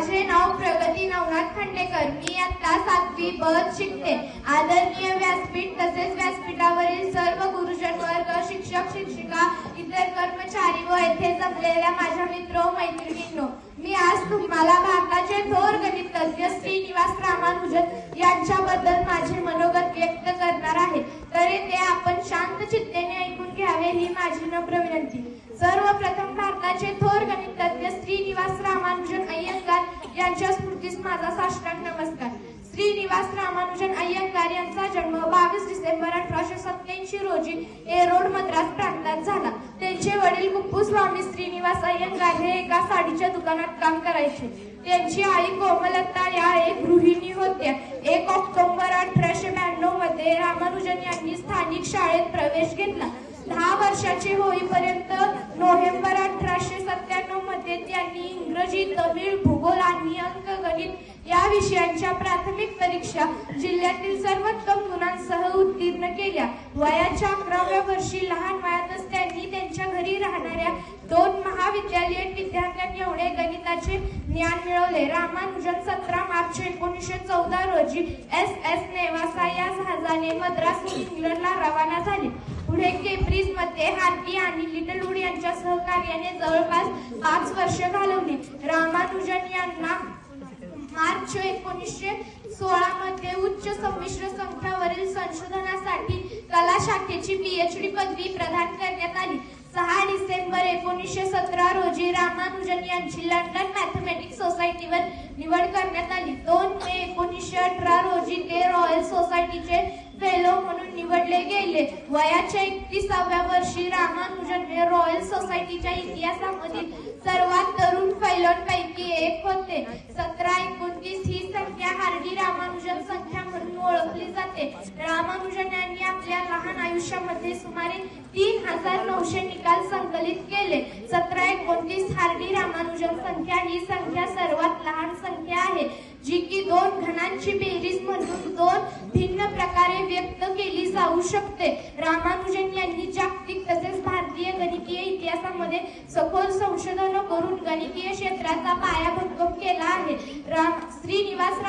माझे नाव प्रगती नवनाथ खंडेकर. मी आता 7वी ब शिकते. आदरणीय व्यासपीठ तसेच व्यासपीठावरील सर्व गुरुजन वर्ग, शिक्षक शिक्षिका, इतर कर्मचारी व येथे जमलेल्या माझ्या मित्र मैत्रिणींनो, मी आज तुम्हाला भारताचे थोर गणितज्ञ श्रीनिवास रामानुजन यांच्याबद्दल माझे मनोगत व्यक्त करणार आहे. तरी ते आपण शांत चित्तेने ऐकून घ्यावे ही माझी नम्र विनंती. सर्वप्रथम भारताचे थोर गणितज्ञ श्रीनिवास रामानुजन अय्यंगार यांच्या स्मृतीस माझा साष्टांग नमस्कार. श्रीनिवास रामानुजन अय्यंगार यांचा जन्म 22 डिसेंबर 1887 रोजी एरोड मद्रास प्रांतात झाला. त्यांचे वडील कुप्पूस्वामी श्रीनिवास अय्यंगार हे एका साडीच्या दुकानात काम करायचे. त्यांची आई कोमलता या एक गृहिणी होत्या. 1 ऑक्टोबर 1892 मध्ये रामानुजन यांनी स्थानिक शाळेत प्रवेश घेतला. 10 वर्षाचे होईपर्यंत नोव्हेंबर 1897 मध्ये त्यांनी इंग्रजी, तमिळ, भूगोल आणि अंकगणित या विषयांच्या प्राथमिक परीक्षा जिल्ह्यातील सर्वोत्तम गुणांसह उत्तीर्ण केल्या. वयाच्या 11व्या वर्षी लहान वयातच त्यांनी त्यांच्या घरी राहणाऱ्या 2 महाविद्यालयीन विद्यार्थ्यांनी एवढे गणिताचे ज्ञान मिळवले. रामानुजन 17 मार्च 1914 रोजी SS नेवासा या जहाजाने मद्रासहून इंग्लंडला रवाना झाले. पुढे केम्ब्रिज मध्ये हार्डी आणि लिटलवूड यांच्या सहकार्याने जवळपास 5 वर्ष घालवली. रामानुजन यांना मार्च 1916 मध्ये उच्च संमिश्र संख्यावरील संशोधनासाठी कला शाखेची PhD पदवी प्रदान करण्यात आली. 6 डिसेंबर 1917 रोजी रामानुजन यांची लंडन मॅथमॅटिक्स सोसायटीवर निवड करण्यात आली. 2 मे 1918 रोजी ते रॉयल सोसायटीचे फेलो म्हणून निवडले गेले. वयाच्या 31व्या वर्षी रामानुजन हे रॉयल सोसायटीच्या इतिहासामधील सर्वात तरुण फेलोंपैकी एक होते. 1729 ही संख्या हार्डी रामानुजन संख्या म्हणून ओळखली जाते. रामानुजन यांनी आपल्या लहान आयुष्यामध्ये सुमारे 3900 निकाल संकलित केले. 1729 हार्डी रामानुजन संख्या ही संख्या सर्वात लहान संख्या आहे जी की 2 घनांची बेरीज म्हणून 2 भिन्न प्रकारे व्यक्त केली जाऊ शकते. रामानुजन यांनी जागतिक तसेच भारतीय गणितीय इतिहासामध्ये सखोल संशोधन करून गणितीय क्षेत्राचा पाया भक्कम केला आहे. श्रीनिवास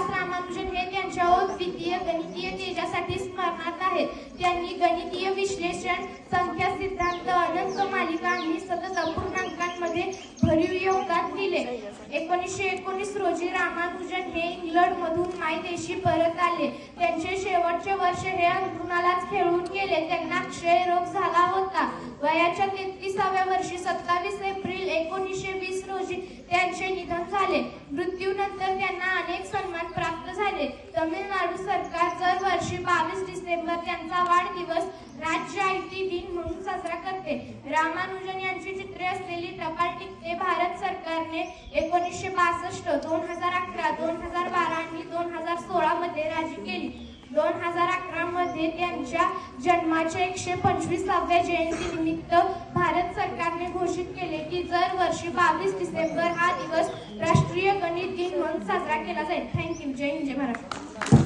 रामानुजन हे त्यांच्या अद्वितीय गणितीय तेजासाठी स्मरणात आहेत. त्यांनी गणितीय विश्लेषण, संख्या सिद्धांत, अनंत मालिका आणि सतत अपूर्णांकांमध्ये भरीव योगदान दिले. 1919 रोजी रामानुजन हे इंग्लंडमधून मायदेशी परत आले. त्यांचे शेवटचे वर्ष हे अंथरुणालाच खेळून गेले. त्यांना क्षयरोग झाला होता. वयाच्या 33व्या वर्षी 27 एप्रिल 1920 रोजी त्यांचे निधन झाले. मृत्यूनंतर त्यांना अनेक सन्मान प्राप्त झाले. तमिळनाडू सरकार दरवर्षी 22 डिसेंबर त्यांचा वाढदिवस राज्य IT दिन म्हणून साजरा करते. रामानुजन यांची चित्रे असलेली टपाल तिकिटे भारत सरकारने 1962, 2011, 2012 आणि 2016 मध्ये जारी केली. 2011 मध्ये त्यांच्या जन्माच्या 125व्या जयंतीनिमित्त भारत सरकारने घोषित केले की दरवर्षी 22 डिसेंबर हा दिवस राष्ट्रीय गणित दिन म्हणून साजरा केला जाईल. थँक्यू. जय हिंद, जय महाराष्ट्र.